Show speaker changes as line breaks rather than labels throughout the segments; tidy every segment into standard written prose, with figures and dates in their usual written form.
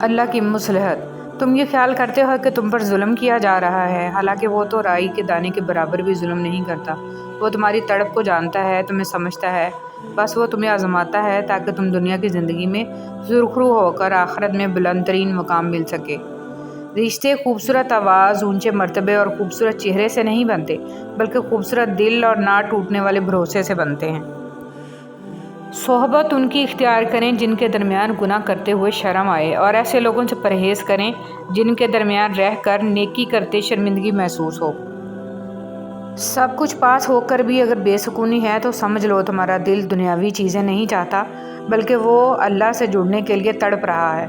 اللہ کی مصلحت۔ تم یہ خیال کرتے ہو کہ تم پر ظلم کیا جا رہا ہے، حالانکہ وہ تو رائی کے دانے کے برابر بھی ظلم نہیں کرتا۔ وہ تمہاری تڑپ کو جانتا ہے، تمہیں سمجھتا ہے، بس وہ تمہیں آزماتا ہے تاکہ تم دنیا کی زندگی میں سرخرو ہو کر آخرت میں بلند ترین مقام مل سکے۔ رشتے خوبصورت آواز، اونچے مرتبے اور خوبصورت چہرے سے نہیں بنتے، بلکہ خوبصورت دل اور نہ ٹوٹنے والے بھروسے سے بنتے ہیں۔ صحبت ان کی اختیار کریں جن کے درمیان گناہ کرتے ہوئے شرم آئے، اور ایسے لوگوں سے پرہیز کریں جن کے درمیان رہ کر نیکی کرتے شرمندگی محسوس ہو۔ سب کچھ پاس ہو کر بھی اگر بے سکونی ہے تو سمجھ لو تمہارا دل دنیاوی چیزیں نہیں چاہتا، بلکہ وہ اللہ سے جڑنے کے لیے تڑپ رہا ہے۔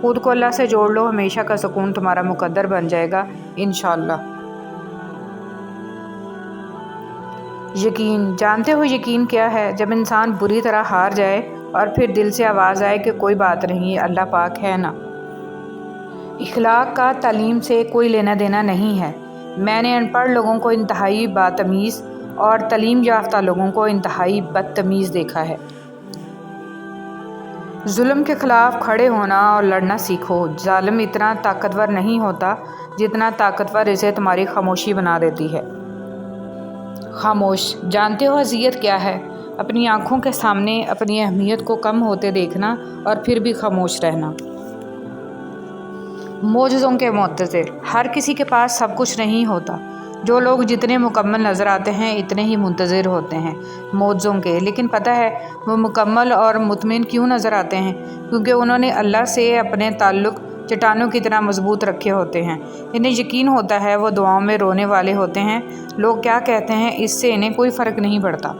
خود کو اللہ سے جوڑ لو، ہمیشہ کا سکون تمہارا مقدر بن جائے گا انشاءاللہ۔ یقین، جانتے ہو یقین کیا ہے؟ جب انسان بری طرح ہار جائے اور پھر دل سے آواز آئے کہ کوئی بات نہیں، اللہ پاک ہے نا۔ اخلاق کا تعلیم سے کوئی لینا دینا نہیں ہے۔ میں نے ان پڑھ لوگوں کو انتہائی باتمیز اور تعلیم یافتہ لوگوں کو انتہائی بدتمیز دیکھا ہے۔ ظلم کے خلاف کھڑے ہونا اور لڑنا سیکھو۔ ظالم اتنا طاقتور نہیں ہوتا جتنا طاقتور اسے تمہاری خاموشی بنا دیتی ہے۔ خاموش، جانتے ہو اذیت کیا ہے؟ اپنی آنکھوں کے سامنے اپنی اہمیت کو کم ہوتے دیکھنا اور پھر بھی خاموش رہنا۔ معجزوں کے منتظر، ہر کسی کے پاس سب کچھ نہیں ہوتا۔ جو لوگ جتنے مکمل نظر آتے ہیں اتنے ہی منتظر ہوتے ہیں معجزوں کے، لیکن پتہ ہے وہ مکمل اور مطمئن کیوں نظر آتے ہیں؟ کیونکہ انہوں نے اللہ سے اپنے تعلق چٹانوں کی طرح مضبوط رکھے ہوتے ہیں۔ انہیں یقین ہوتا ہے وہ دعاؤں میں رونے والے ہوتے ہیں، لوگ کیا کہتے ہیں اس سے انہیں کوئی فرق نہیں پڑتا۔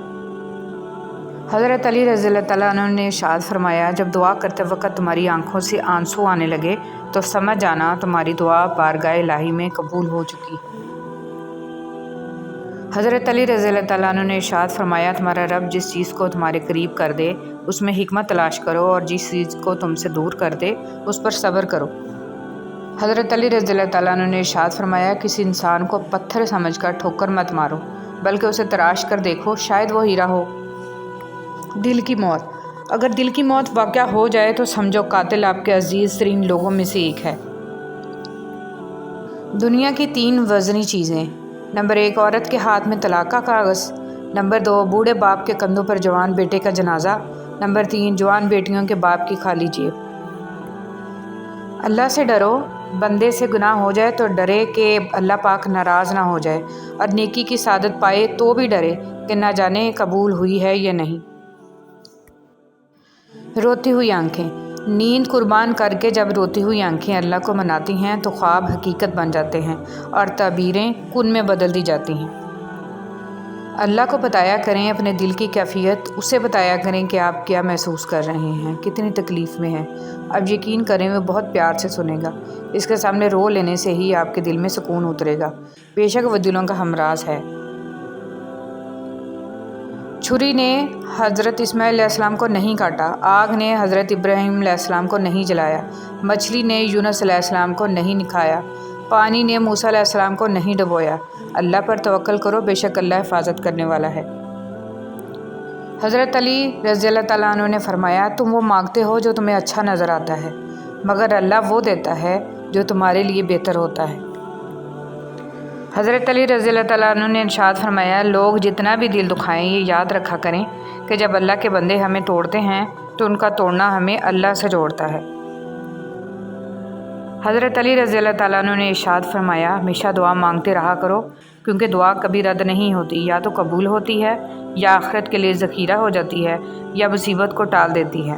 حضرت علی رضی اللہ تعالیٰ عنہ نے ارشاد فرمایا، جب دعا کرتے وقت تمہاری آنکھوں سے آنسو آنے لگے تو سمجھ جانا تمہاری دعا بارگاہ الہی میں قبول ہو چکی۔ حضرت علی رضی اللہ تعالیٰ عنہ نے ارشاد فرمایا، تمہارا رب جس چیز کو تمہارے قریب کر دے اس میں حکمت تلاش کرو، اور جس چیز کو تم سے دور کر دے اس پر صبر کرو۔ حضرت علی رضی اللہ تعالیٰ عنہ نے ارشاد فرمایا، کسی انسان کو پتھر سمجھ کر ٹھوکر مت مارو، بلکہ اسے تراش کر دیکھو، شاید وہ ہیرا ہو۔ دل کی موت، اگر دل کی موت واقع ہو جائے تو سمجھو قاتل آپ کے عزیز ترین لوگوں میں سے ایک ہے۔ دنیا کی 3 وزنی چیزیں: نمبر 1 عورت کے ہاتھ میں طلاق کا کاغذ، نمبر 2 بوڑھے باپ کے کندھوں پر جوان بیٹے کا جنازہ، نمبر 3 جوان بیٹیوں کے باپ کی خالی جیب۔ اللہ سے ڈرو، بندے سے گناہ ہو جائے تو ڈرے کہ اللہ پاک ناراض نہ ہو جائے، اور نیکی کی سعادت پائے تو بھی ڈرے کہ نہ جانے قبول ہوئی ہے یا نہیں۔ روتی ہوئی آنکھیں، نیند قربان کر کے جب روتی ہوئی آنکھیں اللہ کو مناتی ہیں تو خواب حقیقت بن جاتے ہیں اور تعبیریں کن میں بدل دی جاتی ہیں۔ اللہ کو بتایا کریں اپنے دل کی کیفیت، اسے بتایا کریں کہ آپ کیا محسوس کر رہے ہیں، کتنی تکلیف میں ہیں۔ اب یقین کریں وہ بہت پیار سے سنے گا، اس کے سامنے رو لینے سے ہی آپ کے دل میں سکون اترے گا، بے شک وہ دلوں کا ہمراز ہے۔ چھری نے حضرت اسماعیل علیہ السلام کو نہیں کاٹا، آگ نے حضرت ابراہیم علیہ السلام کو نہیں جلایا، مچھلی نے یونس علیہ السلام کو نہیں کھایا، پانی نے موسیٰ علیہ السلام کو نہیں ڈبویا۔ اللہ پر توکل کرو، بے شک اللہ حفاظت کرنے والا ہے۔ حضرت علی رضی اللہ تعالیٰ عنہ نے فرمایا، تم وہ مانگتے ہو جو تمہیں اچھا نظر آتا ہے، مگر اللہ وہ دیتا ہے جو تمہارے لیے بہتر ہوتا ہے۔ حضرت علی رضی اللہ تعالیٰ عنہ نے ارشاد فرمایا، لوگ جتنا بھی دل دکھائیں یہ یاد رکھا کریں کہ جب اللہ کے بندے ہمیں توڑتے ہیں تو ان کا توڑنا ہمیں اللہ سے جوڑتا ہے۔ حضرت علی رضی اللہ تعالیٰ عنہ نے ارشاد فرمایا، ہمیشہ دعا مانگتے رہا کرو، کیونکہ دعا کبھی رد نہیں ہوتی، یا تو قبول ہوتی ہے، یا آخرت کے لیے ذخیرہ ہو جاتی ہے، یا مصیبت کو ٹال دیتی ہے۔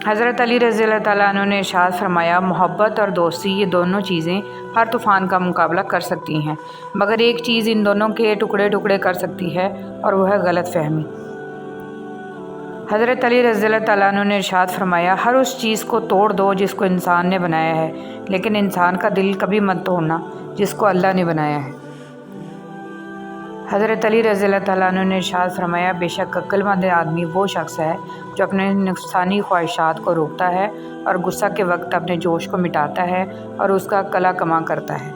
حضرت علی رضی اللہ تعالیٰ عنہ نے ارشاد فرمایا، محبت اور دوستی یہ دونوں چیزیں ہر طوفان کا مقابلہ کر سکتی ہیں، مگر ایک چیز ان دونوں کے ٹکڑے ٹکڑے کر سکتی ہے، اور وہ ہے غلط فہمی۔ حضرت علی رضی اللہ تعالیٰ عنہ نے ارشاد فرمایا، ہر اس چیز کو توڑ دو جس کو انسان نے بنایا ہے، لیکن انسان کا دل کبھی مت توڑنا جس کو اللہ نے بنایا ہے۔ حضرت علی رضی اللہ تعالیٰ عنہ نے ارشاد فرمایا، بے شک عقل مند آدمی وہ شخص ہے جو اپنے نفسانی خواہشات کو روکتا ہے اور غصہ کے وقت اپنے جوش کو مٹاتا ہے اور اس کا قلع کما کرتا ہے۔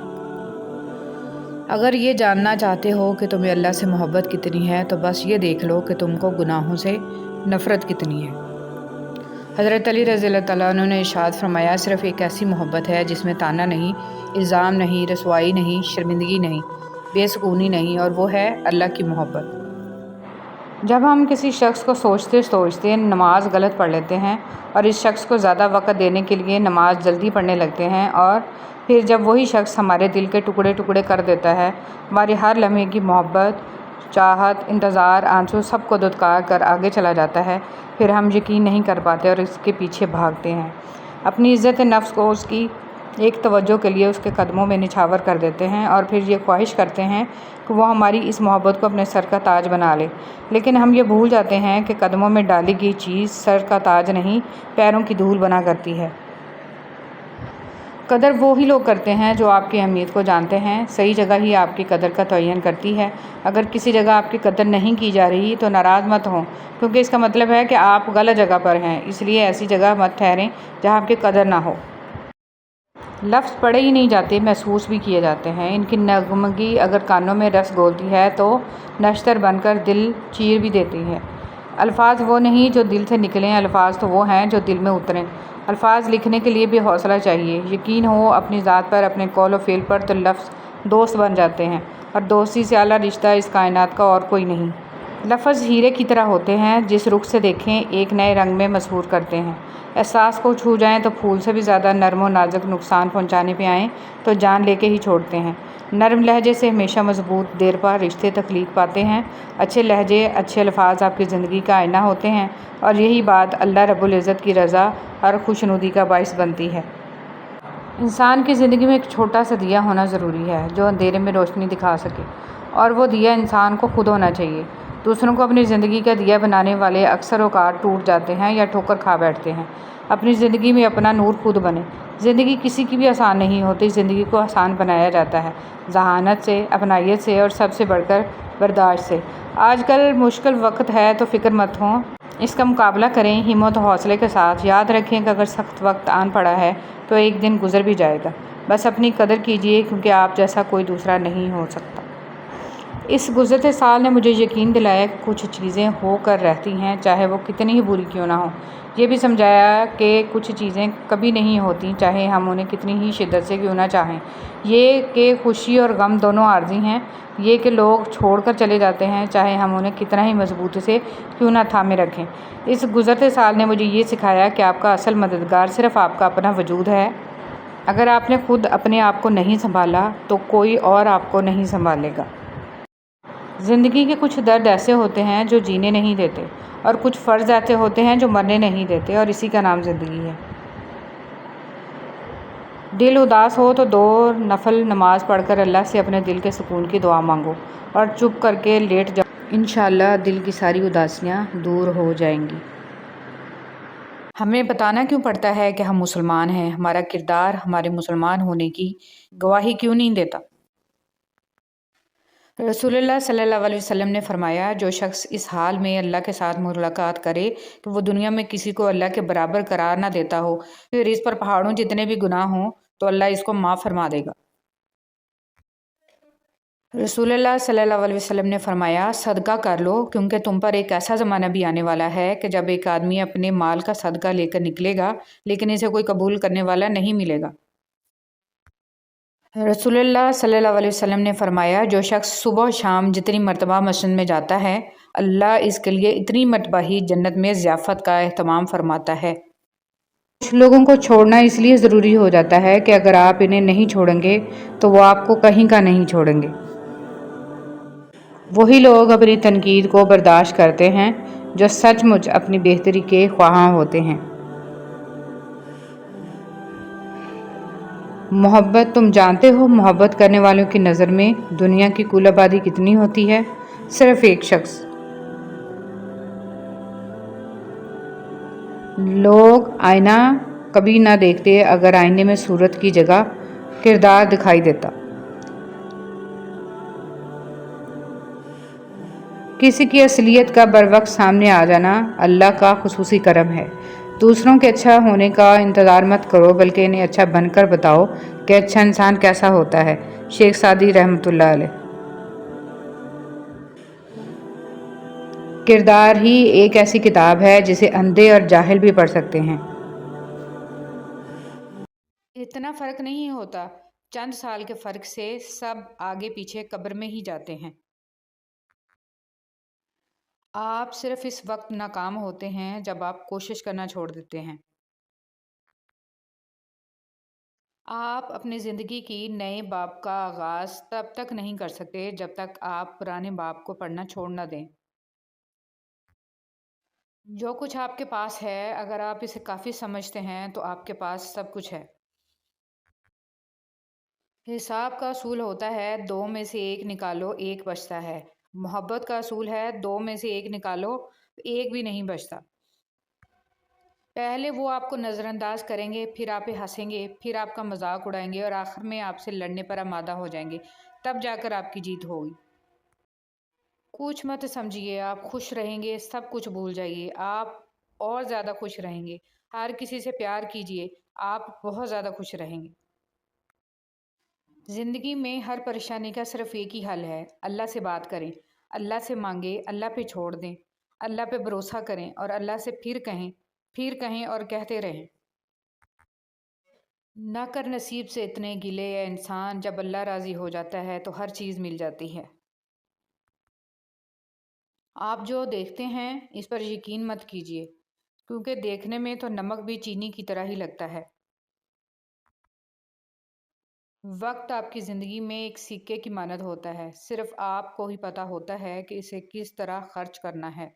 اگر یہ جاننا چاہتے ہو کہ تمہیں اللہ سے محبت کتنی ہے تو بس یہ دیکھ لو کہ تم کو گناہوں سے نفرت کتنی ہے۔ حضرت علی رضی اللہ تعالیٰ عنہ نے ارشاد فرمایا، صرف ایک ایسی محبت ہے جس میں طعنہ نہیں، الزام نہیں، رسوائی نہیں، شرمندگی نہیں، بے سکونی نہیں، اور وہ ہے اللہ کی محبت۔ جب ہم کسی شخص کو سوچتے نماز غلط پڑھ لیتے ہیں اور اس شخص کو زیادہ وقت دینے کے لیے نماز جلدی پڑھنے لگتے ہیں، اور پھر جب وہی شخص ہمارے دل کے ٹکڑے ٹکڑے کر دیتا ہے، ہماری ہر لمحے کی محبت، چاہت، انتظار، آنسو سب کو دھتکار کر آگے چلا جاتا ہے، پھر ہم یقین نہیں کر پاتے اور اس کے پیچھے بھاگتے ہیں، اپنی عزت نفس کو اس کی ایک توجہ کے لیے اس کے قدموں میں نچھاور کر دیتے ہیں، اور پھر یہ خواہش کرتے ہیں کہ وہ ہماری اس محبت کو اپنے سر کا تاج بنا لے، لیکن ہم یہ بھول جاتے ہیں کہ قدموں میں ڈالی گئی چیز سر کا تاج نہیں، پیروں کی دھول بنا کرتی ہے۔ قدر وہی لوگ کرتے ہیں جو آپ کی اہمیت کو جانتے ہیں، صحیح جگہ ہی آپ کی قدر کا تعین کرتی ہے۔ اگر کسی جگہ آپ کی قدر نہیں کی جا رہی تو ناراض مت ہوں، کیونکہ اس کا مطلب ہے کہ آپ غلط جگہ پر ہیں، اس لیے ایسی جگہ مت ٹھہریں جہاں آپ کی قدر نہ ہو۔ لفظ پڑھے ہی نہیں جاتے، محسوس بھی کیے جاتے ہیں، ان کی نغمگی اگر کانوں میں رس گھولتی ہے تو نشتر بن کر دل چیر بھی دیتی ہے۔ الفاظ وہ نہیں جو دل سے نکلیں، الفاظ تو وہ ہیں جو دل میں اتریں۔ الفاظ لکھنے کے لیے بھی حوصلہ چاہیے، یقین ہو اپنی ذات پر، اپنے قول و فعل پر، تو لفظ دوست بن جاتے ہیں، اور دوستی سے اعلیٰ رشتہ اس کائنات کا اور کوئی نہیں۔ لفظ ہیرے کی طرح ہوتے ہیں، جس رخ سے دیکھیں ایک نئے رنگ میں مسحور کرتے ہیں۔ احساس کو چھو جائیں تو پھول سے بھی زیادہ نرم و نازک، نقصان پہنچانے پہ آئیں تو جان لے کے ہی چھوڑتے ہیں۔ نرم لہجے سے ہمیشہ مضبوط دیر پا رشتے تخلیق پاتے ہیں۔ اچھے لہجے، اچھے الفاظ آپ کی زندگی کا آئینہ ہوتے ہیں، اور یہی بات اللہ رب العزت کی رضا اور خوشنودی کا باعث بنتی ہے۔ انسان کی زندگی میں ایک چھوٹا سا دیا ہونا ضروری ہے جو اندھیرے میں روشنی دکھا سکے، اور وہ دیا انسان کو خود ہونا چاہیے۔ دوسروں کو اپنی زندگی کا دیا بنانے والے اکثر اوقات ٹوٹ جاتے ہیں یا ٹھوکر کھا بیٹھتے ہیں۔ اپنی زندگی میں اپنا نور خود بنے۔ زندگی کسی کی بھی آسان نہیں ہوتی، زندگی کو آسان بنایا جاتا ہے ذہانت سے، اپنائیت سے، اور سب سے بڑھ کر برداشت سے۔ آج کل مشکل وقت ہے تو فکر مت ہوں، اس کا مقابلہ کریں ہمت و حوصلے کے ساتھ۔ یاد رکھیں کہ اگر سخت وقت آن پڑا ہے تو ایک دن گزر بھی جائے گا، بس اپنی قدر کیجیے، کیونکہ آپ جیسا کوئی دوسرا نہیں ہو سکتا۔ اس گزرتے سال نے مجھے یقین دلایا کہ کچھ چیزیں ہو کر رہتی ہیں، چاہے وہ کتنی ہی بری کیوں نہ ہوں۔ یہ بھی سمجھایا کہ کچھ چیزیں کبھی نہیں ہوتی، چاہے ہم انہیں کتنی ہی شدت سے کیوں نہ چاہیں۔ یہ کہ خوشی اور غم دونوں عارضی ہیں۔ یہ کہ لوگ چھوڑ کر چلے جاتے ہیں، چاہے ہم انہیں کتنا ہی مضبوطی سے کیوں نہ تھامے رکھیں۔ اس گزرتے سال نے مجھے یہ سکھایا کہ آپ کا اصل مددگار صرف آپ کا اپنا وجود ہے۔ اگر آپ نے خود اپنے آپ کو نہیں سنبھالا تو کوئی اور آپ کو نہیں سنبھالے گا۔ زندگی کے کچھ درد ایسے ہوتے ہیں جو جینے نہیں دیتے، اور کچھ فرض ایسے ہوتے ہیں جو مرنے نہیں دیتے، اور اسی کا نام زندگی ہے۔ دل اداس ہو تو 2 نفل نماز پڑھ کر اللہ سے اپنے دل کے سکون کی دعا مانگو، اور چپ کر کے لیٹ جاؤ، انشاءاللہ دل کی ساری اداسیاں دور ہو جائیں گی۔ ہمیں بتانا کیوں پڑتا ہے کہ ہم مسلمان ہیں؟ ہمارا کردار ہمارے مسلمان ہونے کی گواہی کیوں نہیں دیتا؟ رسول اللہ صلی اللہ علیہ وسلم نے فرمایا، جو شخص اس حال میں اللہ کے ساتھ ملاقات کرے کہ وہ دنیا میں کسی کو اللہ کے برابر قرار نہ دیتا ہو، پھر اس پر پہاڑوں جتنے بھی گناہ ہوں تو اللہ اس کو معاف فرما دے گا۔ رسول اللہ صلی اللہ علیہ وسلم نے فرمایا، صدقہ کر لو، کیونکہ تم پر ایک ایسا زمانہ بھی آنے والا ہے کہ جب ایک آدمی اپنے مال کا صدقہ لے کر نکلے گا لیکن اسے کوئی قبول کرنے والا نہیں ملے گا۔ رسول اللہ صلی اللہ علیہ وسلم نے فرمایا، جو شخص صبح و شام جتنی مرتبہ مسجد میں جاتا ہے، اللہ اس کے لیے اتنی مرتبہ ہی جنت میں ضیافت کا اہتمام فرماتا ہے۔ کچھ لوگوں کو چھوڑنا اس لیے ضروری ہو جاتا ہے کہ اگر آپ انہیں نہیں چھوڑیں گے تو وہ آپ کو کہیں کا نہیں چھوڑیں گے۔ وہی لوگ اپنی تنقید کو برداشت کرتے ہیں جو سچ مچ اپنی بہتری کے خواہاں ہوتے ہیں۔ محبت، تم جانتے ہو محبت کرنے والوں کی نظر میں دنیا کی کل آبادی کتنی ہوتی ہے؟ صرف ایک شخص۔ لوگ آئینہ کبھی نہ دیکھتے اگر آئینے میں صورت کی جگہ کردار دکھائی دیتا۔ کسی کی اصلیت کا بروقت سامنے آ جانا اللہ کا خصوصی کرم ہے۔ دوسروں کے اچھا ہونے کا انتظار مت کرو، بلکہ انہیں اچھا بن کر بتاؤ کہ اچھا انسان کیسا ہوتا ہے۔ شیخ سعدی رحمۃ اللہ علیہ۔ کردار ہی ایک ایسی کتاب ہے جسے اندھے اور جاہل بھی پڑھ سکتے ہیں۔ اتنا فرق نہیں ہوتا، چند سال کے فرق سے سب آگے پیچھے قبر میں ہی جاتے ہیں۔ آپ صرف اس وقت ناکام ہوتے ہیں جب آپ کوشش کرنا چھوڑ دیتے ہیں۔ آپ اپنی زندگی کی نئے باب کا آغاز تب تک نہیں کر سکتے جب تک آپ پرانے باب کو پڑھنا چھوڑ نہ دیں۔ جو کچھ آپ کے پاس ہے، اگر آپ اسے کافی سمجھتے ہیں تو آپ کے پاس سب کچھ ہے۔ حساب کا اصول ہوتا ہے 2 میں سے 1 نکالو 1 بچتا ہے۔ محبت کا اصول ہے 2 میں سے 1 نکالو 1 بھی نہیں بچتا۔ پہلے وہ آپ کو نظر انداز کریں گے، پھر آپ پہ ہنسیں گے، پھر آپ کا مذاق اڑائیں گے اور آخر میں آپ سے لڑنے پر آمادہ ہو جائیں گے، تب جا کر آپ کی جیت ہوگی۔ کچھ مت سمجھیے، آپ خوش رہیں گے، سب کچھ بھول جائیے، آپ اور زیادہ خوش رہیں گے۔ ہر کسی سے پیار کیجیے، آپ بہت زیادہ خوش رہیں گے۔ زندگی میں ہر پریشانی کا صرف ایک ہی حل ہے، اللہ سے بات کریں، اللہ سے مانگیں، اللہ پہ چھوڑ دیں، اللہ پہ بھروسہ کریں اور اللہ سے پھر کہیں اور کہتے رہیں۔ نہ کر نصیب سے اتنے گلے اے انسان، جب اللہ راضی ہو جاتا ہے تو ہر چیز مل جاتی ہے۔ آپ جو دیکھتے ہیں اس پر یقین مت کیجیے، کیونکہ دیکھنے میں تو نمک بھی چینی کی طرح ہی لگتا ہے۔ وقت آپ کی زندگی میں ایک سکے کی مانند ہوتا ہے، صرف آپ کو ہی پتہ ہوتا ہے کہ اسے کس طرح خرچ کرنا ہے۔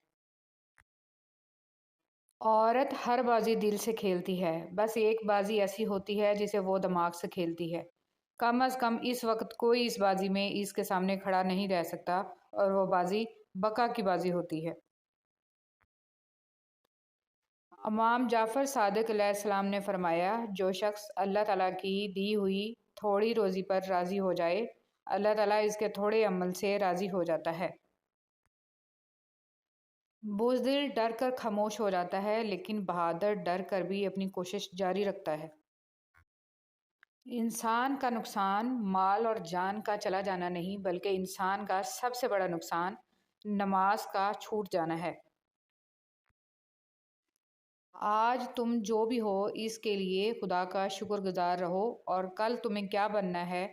عورت ہر بازی دل سے کھیلتی ہے، بس ایک بازی ایسی ہوتی ہے جسے وہ دماغ سے کھیلتی ہے۔ کم از کم اس وقت کوئی اس بازی میں اس کے سامنے کھڑا نہیں رہ سکتا، اور وہ بازی بقا کی بازی ہوتی ہے۔ امام جعفر صادق علیہ السلام نے فرمایا، جو شخص اللہ تعالیٰ کی دی ہوئی تھوڑی روزی پر راضی ہو جائے، اللہ تعالیٰ اس کے تھوڑے عمل سے راضی ہو جاتا ہے۔ بزدل ڈر کر خاموش ہو جاتا ہے، لیکن بہادر ڈر کر بھی اپنی کوشش جاری رکھتا ہے۔ انسان کا نقصان مال اور جان کا چلا جانا نہیں، بلکہ انسان کا سب سے بڑا نقصان نماز کا چھوٹ جانا ہے۔ آج تم جو بھی ہو اس کے لیے خدا کا شکر گزار رہو، اور کل تمہیں کیا بننا ہے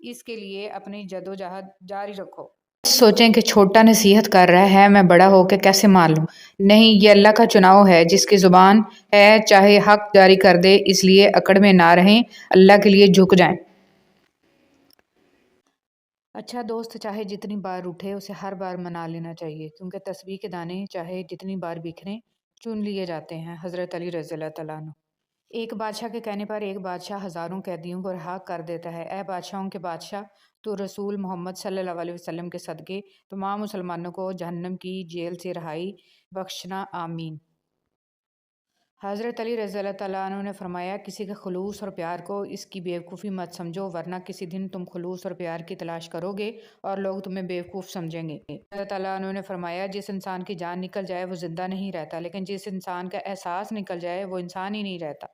اس کے لیے اپنی جدوجہد جاری رکھو۔ سوچیں کہ چھوٹا نصیحت کر رہا ہے، میں بڑا ہو کے کیسے مان لوں؟ نہیں، یہ اللہ کا چناؤ ہے، جس کی زبان ہے چاہے حق جاری کر دے، اس لیے اکڑ میں نہ رہیں، اللہ کے لیے جھک جائیں۔ اچھا دوست چاہے جتنی بار اٹھے اسے ہر بار منا لینا چاہیے، کیونکہ تسبیح کے دانے چاہے جتنی بار بکھریں چن لیے جاتے ہیں۔ حضرت علی رضی اللہ تعالیٰ عنہ۔ ایک بادشاہ کے کہنے پر ایک بادشاہ ہزاروں قیدیوں کو رہا کر دیتا ہے۔ اے بادشاہوں کے بادشاہ، تو رسول محمد صلی اللہ علیہ وسلم کے صدقے تمام مسلمانوں کو جہنم کی جیل سے رہائی بخشنا، آمین۔ حضرت علی رضی اللہ تعالیٰ عنہ نے فرمایا، کسی کے خلوص اور پیار کو اس کی بیوقوفی مت سمجھو، ورنہ کسی دن تم خلوص اور پیار کی تلاش کرو گے اور لوگ تمہیں بیوقوف سمجھیں گے۔ اللہ تعالیٰ عنہ نے فرمایا، جس انسان کی جان نکل جائے وہ زندہ نہیں رہتا، لیکن جس انسان کا احساس نکل جائے وہ انسان ہی نہیں رہتا۔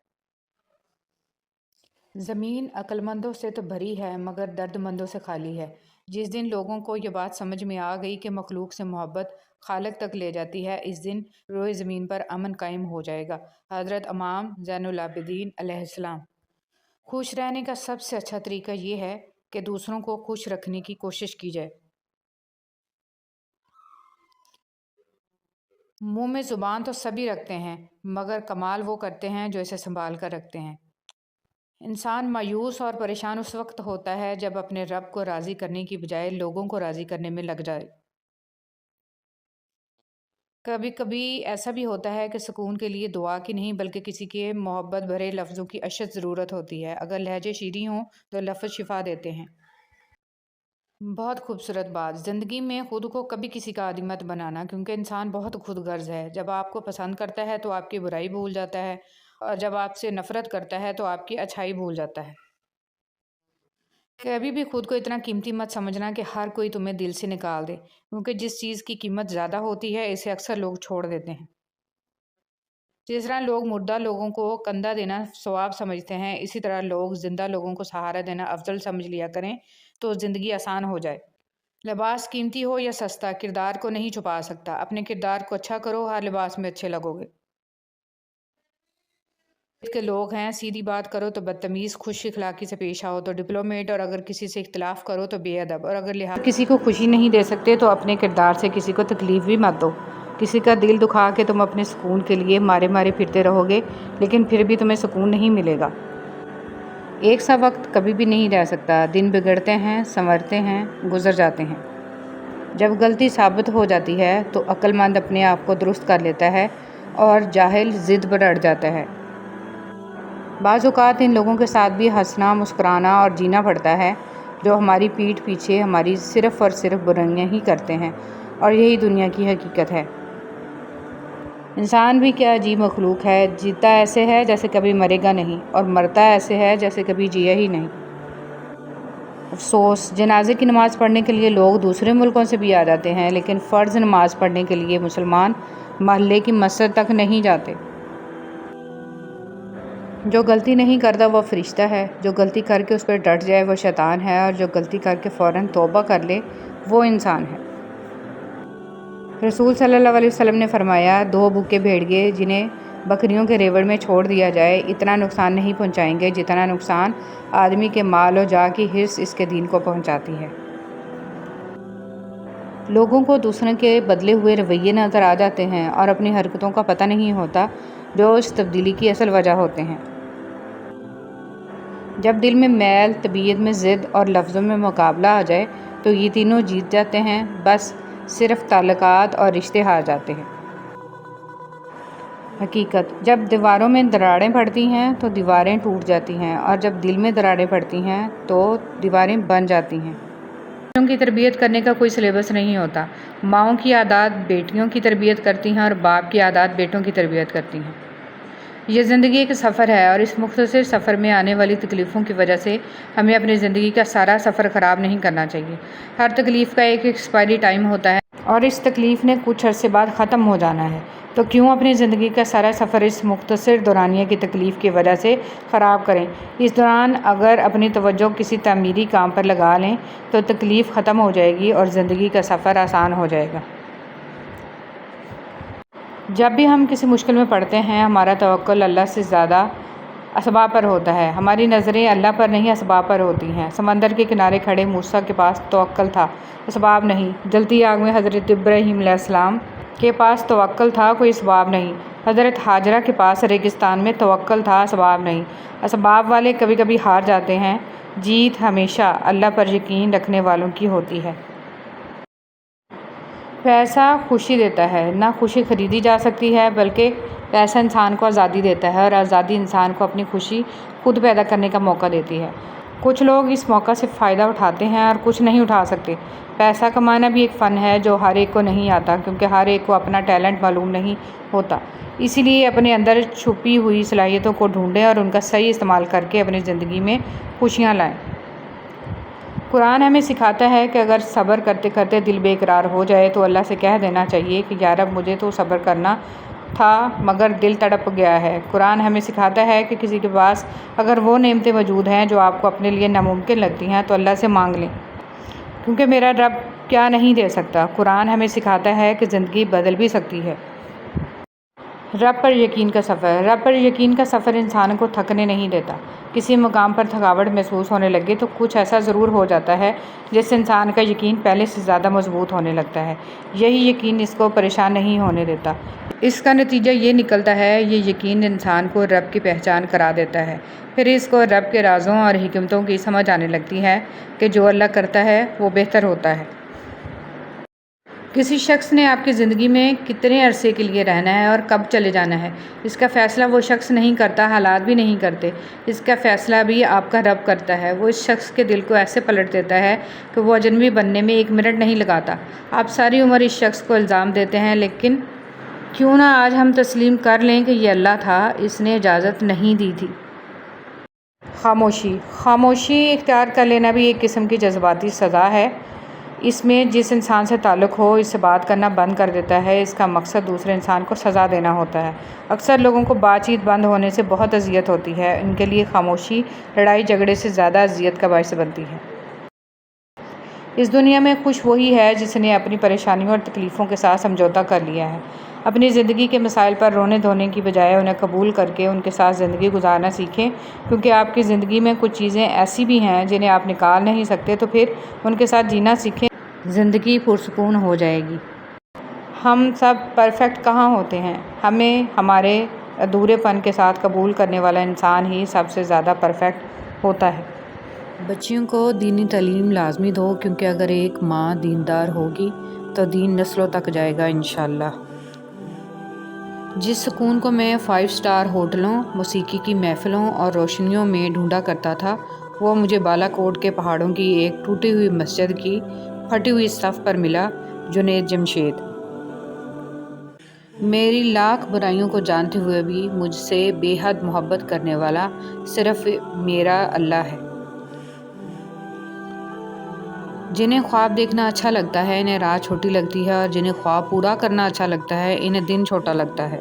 زمین عقل مندوں سے تو بھری ہے مگر درد مندوں سے خالی ہے۔ جس دن لوگوں کو یہ بات سمجھ میں آ گئی کہ مخلوق سے محبت خالق تک لے جاتی ہے، اس دن روئے زمین پر امن قائم ہو جائے گا۔ حضرت امام زین العابدین علیہ السلام۔ خوش رہنے کا سب سے اچھا طریقہ یہ ہے کہ دوسروں کو خوش رکھنے کی کوشش کی جائے۔ منہ میں زبان تو سبھی رکھتے ہیں، مگر کمال وہ کرتے ہیں جو اسے سنبھال کر رکھتے ہیں۔ انسان مایوس اور پریشان اس وقت ہوتا ہے جب اپنے رب کو راضی کرنے کی بجائے لوگوں کو راضی کرنے میں لگ جائے۔ کبھی کبھی ایسا بھی ہوتا ہے کہ سکون کے لیے دعا کی نہیں بلکہ کسی کے محبت بھرے لفظوں کی اشد ضرورت ہوتی ہے۔ اگر لہجے شیریں ہوں تو لفظ شفا دیتے ہیں۔ بہت خوبصورت بات۔ زندگی میں خود کو کبھی کسی کا عادی مت بنانا، کیونکہ انسان بہت خود غرض ہے۔ جب آپ کو پسند کرتا ہے تو آپ کی برائی بھول جاتا ہے، اور جب آپ سے نفرت کرتا ہے تو آپ کی اچھائی بھول جاتا ہے۔ کبھی بھی خود کو اتنا قیمتی مت سمجھنا کہ ہر کوئی تمہیں دل سے نکال دے، کیونکہ جس چیز کی قیمت زیادہ ہوتی ہے اسے اکثر لوگ چھوڑ دیتے ہیں۔ جس طرح لوگ مردہ لوگوں کو کندھا دینا ثواب سمجھتے ہیں، اسی طرح لوگ زندہ لوگوں کو سہارا دینا افضل سمجھ لیا کریں تو زندگی آسان ہو جائے۔ لباس قیمتی ہو یا سستا کردار کو نہیں چھپا سکتا۔ اپنے کردار کو اچھا کرو، ہر لباس میں اچھے لگو گے۔ کے لوگ ہیں، سیدھی بات کرو تو بدتمیز، خوش اخلاقی سے پیش آؤ تو ڈپلومیٹ، اور اگر کسی سے اختلاف کرو تو بے ادب، اور اگر لحاظ کسی کو خوشی نہیں دے سکتے تو اپنے کردار سے کسی کو تکلیف بھی مت دو۔ کسی کا دل دکھا کے تم اپنے سکون کے لیے مارے مارے پھرتے رہو گے، لیکن پھر بھی تمہیں سکون نہیں ملے گا۔ ایک سا وقت کبھی بھی نہیں رہ سکتا، دن بگڑتے ہیں، سنورتے ہیں، گزر جاتے ہیں۔ جب غلطی ثابت ہو جاتی ہے تو عقل مند اپنے آپ کو درست کر لیتا ہے اور جاہل ضد پر اڑ جاتا ہے۔ بعض اوقات ان لوگوں کے ساتھ بھی ہنسنا، مسکرانا اور جینا پڑتا ہے جو ہماری پیٹھ پیچھے ہماری صرف اور صرف برائیاں ہی کرتے ہیں، اور یہی دنیا کی حقیقت ہے۔ انسان بھی کیا عجیب مخلوق ہے، جیتا ایسے ہے جیسے کبھی مرے گا نہیں، اور مرتا ایسے ہے جیسے کبھی جیا ہی نہیں۔ افسوس، جنازے کی نماز پڑھنے کے لیے لوگ دوسرے ملکوں سے بھی آ جاتے ہیں، لیکن فرض نماز پڑھنے کے لیے مسلمان محلے کی مسجد تک نہیں جاتے۔ جو غلطی نہیں کرتا وہ فرشتہ ہے، جو غلطی کر کے اس پہ ڈٹ جائے وہ شیطان ہے، اور جو غلطی کر کے فوراً توبہ کر لے وہ انسان ہے۔ رسول صلی اللہ علیہ وسلم نے فرمایا، 2 بھوکے بھیڑیے جنہیں بکریوں کے ریوڑ میں چھوڑ دیا جائے اتنا نقصان نہیں پہنچائیں گے جتنا نقصان آدمی کے مال و جاہ کی حرص اس کے دین کو پہنچاتی ہے۔ لوگوں کو دوسروں کے بدلے ہوئے رویے نظر آ جاتے ہیں اور اپنی حرکتوں کا پتہ نہیں ہوتا جو اس تبدیلی کی اصل وجہ ہوتے ہیں۔ جب دل میں میل، طبیعت میں ضد اور لفظوں میں مقابلہ آ جائے تو یہ تینوں جیت جاتے ہیں، بس صرف تعلقات اور رشتے ہار جاتے ہیں۔ حقیقت، جب دیواروں میں دراڑیں پڑتی ہیں تو دیواریں ٹوٹ جاتی ہیں، اور جب دل میں دراڑیں پڑتی ہیں تو دیواریں بن جاتی ہیں۔ بچوں کی تربیت کرنے کا کوئی سلیبس نہیں ہوتا۔ ماؤں کی عادات بیٹیوں کی تربیت کرتی ہیں اور باپ کی عادات بیٹوں کی تربیت کرتی ہیں۔ یہ زندگی ایک سفر ہے، اور اس مختصر سفر میں آنے والی تکلیفوں کی وجہ سے ہمیں اپنی زندگی کا سارا سفر خراب نہیں کرنا چاہیے۔ ہر تکلیف کا ایک ایکسپائری ٹائم ہوتا ہے، اور اس تکلیف نے کچھ عرصے بعد ختم ہو جانا ہے، تو کیوں اپنی زندگی کا سارا سفر اس مختصر دورانیہ کی تکلیف کی وجہ سے خراب کریں؟ اس دوران اگر اپنی توجہ کسی تعمیری کام پر لگا لیں تو تکلیف ختم ہو جائے گی اور زندگی کا سفر آسان ہو جائے گا۔ جب بھی ہم کسی مشکل میں پڑتے ہیں، ہمارا توکل اللہ سے زیادہ اسباب پر ہوتا ہے۔ ہماری نظریں اللہ پر نہیں، اسباب پر ہوتی ہیں۔ سمندر کے کنارے کھڑے موسیٰ کے پاس توکل تھا، اسباب نہیں۔ جلتی آگ میں حضرت ابراہیم علیہ السلام کے پاس توکل تھا، کوئی اسباب نہیں۔ حضرت ہاجرہ کے پاس ریگستان میں توکل تھا، اسباب نہیں۔ اسباب والے کبھی کبھی ہار جاتے ہیں، جیت ہمیشہ اللہ پر یقین رکھنے والوں کی ہوتی ہے۔ پیسہ خوشی دیتا ہے، نہ خوشی خریدی جا سکتی ہے، بلکہ پیسہ انسان کو آزادی دیتا ہے، اور آزادی انسان کو اپنی خوشی خود پیدا کرنے کا موقع دیتی ہے۔ کچھ لوگ اس موقع سے فائدہ اٹھاتے ہیں اور کچھ نہیں اٹھا سکتے۔ پیسہ کمانا بھی ایک فن ہے جو ہر ایک کو نہیں آتا، کیونکہ ہر ایک کو اپنا ٹیلنٹ معلوم نہیں ہوتا۔ اسی لیے اپنے اندر چھپی ہوئی صلاحیتوں کو ڈھونڈیں اور ان کا صحیح استعمال کر کے اپنی زندگی میں خوشیاں لائیں۔ قرآن ہمیں سکھاتا ہے کہ اگر صبر کرتے کرتے دل بے قرار ہو جائے تو اللہ سے کہہ دینا چاہیے کہ یا رب مجھے تو صبر کرنا تھا مگر دل تڑپ گیا ہے۔ قرآن ہمیں سکھاتا ہے کہ کسی کے پاس اگر وہ نعمتیں موجود ہیں جو آپ کو اپنے لیے ناممکن لگتی ہیں تو اللہ سے مانگ لیں، کیونکہ میرا رب کیا نہیں دے سکتا۔ قرآن ہمیں سکھاتا ہے کہ زندگی بدل بھی سکتی ہے۔ رب پر یقین کا سفر، رب پر یقین کا سفر انسان کو تھکنے نہیں دیتا۔ کسی مقام پر تھکاوٹ محسوس ہونے لگے تو کچھ ایسا ضرور ہو جاتا ہے جس سے انسان کا یقین پہلے سے زیادہ مضبوط ہونے لگتا ہے۔ یہی یقین اس کو پریشان نہیں ہونے دیتا۔ اس کا نتیجہ یہ نکلتا ہے، یہ یقین انسان کو رب کی پہچان کرا دیتا ہے۔ پھر اس کو رب کے رازوں اور حکمتوں کی سمجھ آنے لگتی ہے کہ جو اللہ کرتا ہے وہ بہتر ہوتا ہے۔ کسی شخص نے آپ کی زندگی میں کتنے عرصے کے لیے رہنا ہے اور کب چلے جانا ہے، اس کا فیصلہ وہ شخص نہیں کرتا، حالات بھی نہیں کرتے، اس کا فیصلہ بھی آپ کا رب کرتا ہے۔ وہ اس شخص کے دل کو ایسے پلٹ دیتا ہے کہ وہ اجنبی بننے میں 1 منٹ نہیں لگاتا۔ آپ ساری عمر اس شخص کو الزام دیتے ہیں، لیکن کیوں نہ آج ہم تسلیم کر لیں کہ یہ اللہ تھا، اس نے اجازت نہیں دی تھی۔ خاموشی، خاموشی اختیار کر لینا بھی ایک قسم کی جذباتی سزا ہے۔ اس میں جس انسان سے تعلق ہو اس سے بات کرنا بند کر دیتا ہے، اس کا مقصد دوسرے انسان کو سزا دینا ہوتا ہے۔ اکثر لوگوں کو بات چیت بند ہونے سے بہت اذیت ہوتی ہے، ان کے لیے خاموشی لڑائی جھگڑے سے زیادہ اذیت کا باعث بنتی ہے۔ اس دنیا میں خوش وہی ہے جس نے اپنی پریشانیوں اور تکلیفوں کے ساتھ سمجھوتا کر لیا ہے۔ اپنی زندگی کے مسائل پر رونے دھونے کی بجائے انہیں قبول کر کے ان کے ساتھ زندگی گزارنا سیکھیں، کیونکہ آپ کی زندگی میں کچھ چیزیں ایسی بھی ہیں جنہیں آپ نکال نہیں سکتے، تو پھر ان کے ساتھ جینا سیکھیں، زندگی پرسکون ہو جائے گی۔ ہم سب پرفیکٹ کہاں ہوتے ہیں؟ ہمیں ہمارے ادھورے پن کے ساتھ قبول کرنے والا انسان ہی سب سے زیادہ پرفیکٹ ہوتا ہے۔ بچیوں کو دینی تعلیم لازمی دو، کیونکہ اگر ایک ماں دیندار ہوگی تو دین نسلوں تک جائے گا انشاءاللہ۔ جس سکون کو میں 5 اسٹار ہوٹلوں، موسیقی کی محفلوں اور روشنیوں میں ڈھونڈا کرتا تھا، وہ مجھے بالا کوٹ کے پہاڑوں کی ایک ٹوٹی ہوئی مسجد کی پھٹی ہوئی صف پر ملا۔ جنید جمشید میری لاکھ برائیوں کو جانتے ہوئے بھی مجھ سے بے حد محبت کرنے والا صرف میرا اللہ ہے۔ جنہیں خواب دیکھنا اچھا لگتا ہے انہیں رات چھوٹی لگتی ہے، اور جنہیں خواب پورا کرنا اچھا لگتا ہے انہیں دن چھوٹا لگتا ہے۔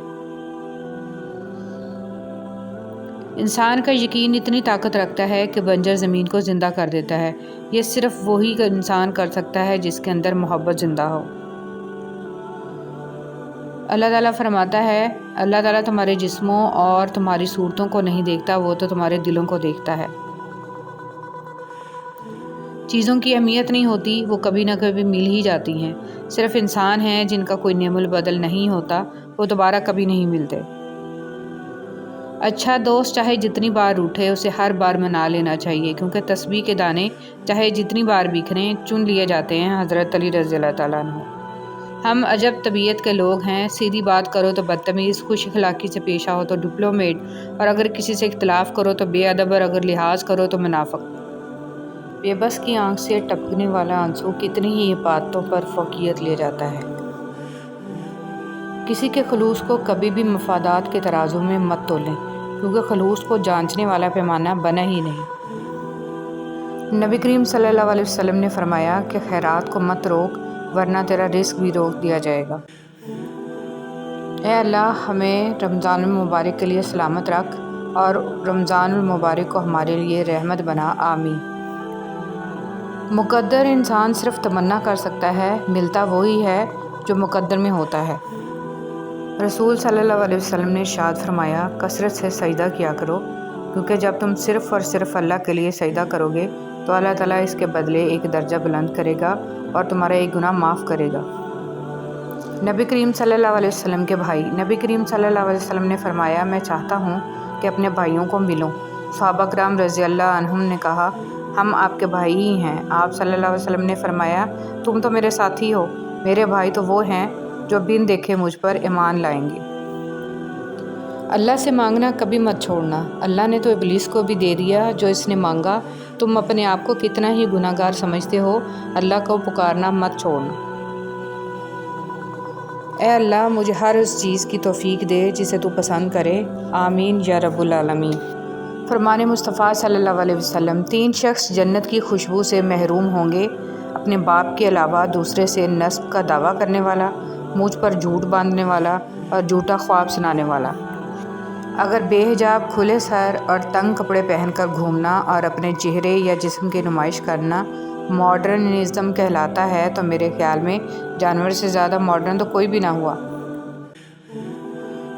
انسان کا یقین اتنی طاقت رکھتا ہے کہ بنجر زمین کو زندہ کر دیتا ہے۔ یہ صرف وہی انسان کر سکتا ہے جس کے اندر محبت زندہ ہو۔ اللہ تعالیٰ فرماتا ہے، اللہ تعالیٰ تمہارے جسموں اور تمہاری صورتوں کو نہیں دیکھتا، وہ تو تمہارے دلوں کو دیکھتا ہے۔ چیزوں کی اہمیت نہیں ہوتی، وہ کبھی نہ کبھی مل ہی جاتی ہیں۔ صرف انسان ہیں جن کا کوئی نعم البدل نہیں ہوتا، وہ دوبارہ کبھی نہیں ملتے۔ اچھا دوست چاہے جتنی بار روٹھے، اسے ہر بار منا لینا چاہیے، کیونکہ تسبیح کے دانے چاہے جتنی بار بکھریں چن لیے جاتے ہیں۔ حضرت علی رضی اللہ تعالیٰ عنہ۔ ہم عجب طبیعت کے لوگ ہیں، سیدھی بات کرو تو بدتمیز، خوش اخلاقی سے پیش آؤ تو ڈپلومیٹ، اور اگر کسی سے اختلاف کرو تو بے ادب، اور اگر لحاظ کرو تو منافق۔ بے بس کی آنکھ سے ٹپکنے والا آنسو کتنی ہی عبادتوں پر فوقیت لے جاتا ہے۔ کسی کے خلوص کو کبھی بھی مفادات کے ترازو میں مت تولیں، کیونکہ خلوص کو جانچنے والا پیمانہ بنا ہی نہیں۔ نبی کریم صلی اللہ علیہ وسلم نے فرمایا کہ خیرات کو مت روک، ورنہ تیرا رزق بھی روک دیا جائے گا۔ اے اللہ، ہمیں رمضان المبارک کے لیے سلامت رکھ، اور رمضان المبارک کو ہمارے لیے رحمت بنا، آمین۔ مقدر انسان صرف تمنا کر سکتا ہے، ملتا وہی ہے جو مقدر میں ہوتا ہے۔ رسول صلی اللہ علیہ وسلم نے ارشاد فرمایا، کثرت سے سجدہ کیا کرو، کیونکہ جب تم صرف اور صرف اللہ کے لیے سجدہ کرو گے تو اللہ تعالیٰ اس کے بدلے ایک درجہ بلند کرے گا اور تمہارا ایک گناہ معاف کرے گا۔ نبی کریم صلی اللہ علیہ وسلم کے بھائی، نبی کریم صلی اللہ علیہ وسلم نے فرمایا، میں چاہتا ہوں کہ اپنے بھائیوں کو ملوں۔ صحابہ کرام رضی اللہ عنہم نے کہا، ہم آپ کے بھائی ہی ہیں۔ آپ صلی اللہ علیہ وسلم نے فرمایا، تم تو میرے ساتھی ہو، میرے بھائی تو وہ ہیں جو بن دیکھے مجھ پر ایمان لائیں گے۔ اللہ سے مانگنا کبھی مت چھوڑنا۔ اللہ نے تو ابلیس کو بھی دے دیا جو اس نے مانگا۔ تم اپنے آپ کو کتنا ہی گناہ گار سمجھتے ہو، اللہ کو پکارنا مت چھوڑنا۔ اے اللہ، مجھے ہر اس چیز کی توفیق دے جسے تو پسند کرے، آمین یا رب العالمین۔ فرمان مصطفیٰ صلی اللہ علیہ وسلم، 3 شخص جنت کی خوشبو سے محروم ہوں گے، اپنے باپ کے علاوہ دوسرے سے نسب کا دعویٰ کرنے والا، مجھ پر جھوٹ باندھنے والا، اور جھوٹا خواب سنانے والا۔ اگر بے حجاب، کھلے سر اور تنگ کپڑے پہن کر گھومنا اور اپنے چہرے یا جسم کی نمائش کرنا ماڈرنزم کہلاتا ہے تو میرے خیال میں جانور سے زیادہ ماڈرن تو کوئی بھی نہ ہوا۔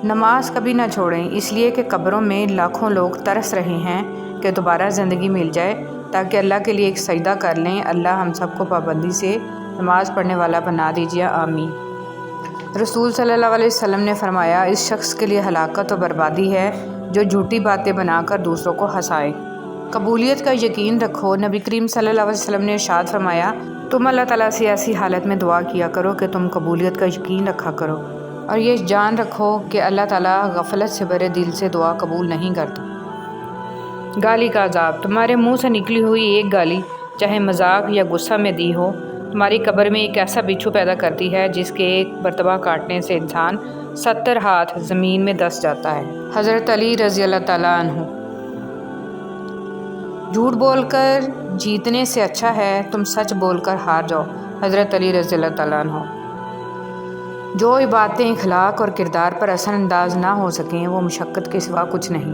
نماز کبھی نہ چھوڑیں، اس لیے کہ قبروں میں لاکھوں لوگ ترس رہے ہیں کہ دوبارہ زندگی مل جائے تاکہ اللہ کے لیے ایک سجدہ کر لیں۔ اللہ ہم سب کو پابندی سے نماز پڑھنے والا بنا دیجیے، آمین۔ رسول صلی اللہ علیہ وسلم نے فرمایا، اس شخص کے لیے ہلاکت و بربادی ہے جو جھوٹی باتیں بنا کر دوسروں کو ہنسائے۔ قبولیت کا یقین رکھو۔ نبی کریم صلی اللہ علیہ وسلم نے ارشاد فرمایا، تم اللہ تعالیٰ سے ایسی حالت میں دعا کیا کرو کہ تم قبولیت کا یقین رکھا کرو، اور یہ جان رکھو کہ اللہ تعالیٰ غفلت سے بھرے دل سے دعا قبول نہیں کرتا۔ گالی کا عذاب۔ تمہارے منہ سے نکلی ہوئی ایک گالی، چاہے مذاق یا غصہ میں دی ہو، تمہاری قبر میں ایک ایسا بچھو پیدا کرتی ہے جس کے ایک مرتبہ کاٹنے سے انسان 70 ہاتھ زمین میں دس جاتا ہے۔ حضرت علی رضی اللہ تعالیٰ عنہ۔ جھوٹ بول کر جیتنے سے اچھا ہے تم سچ بول کر ہار جاؤ۔ حضرت علی رضی اللہ تعالیٰ عنہ۔ جو عبادتیں اخلاق اور کردار پر اثر انداز نہ ہو سکیں وہ مشقت کے سوا کچھ نہیں۔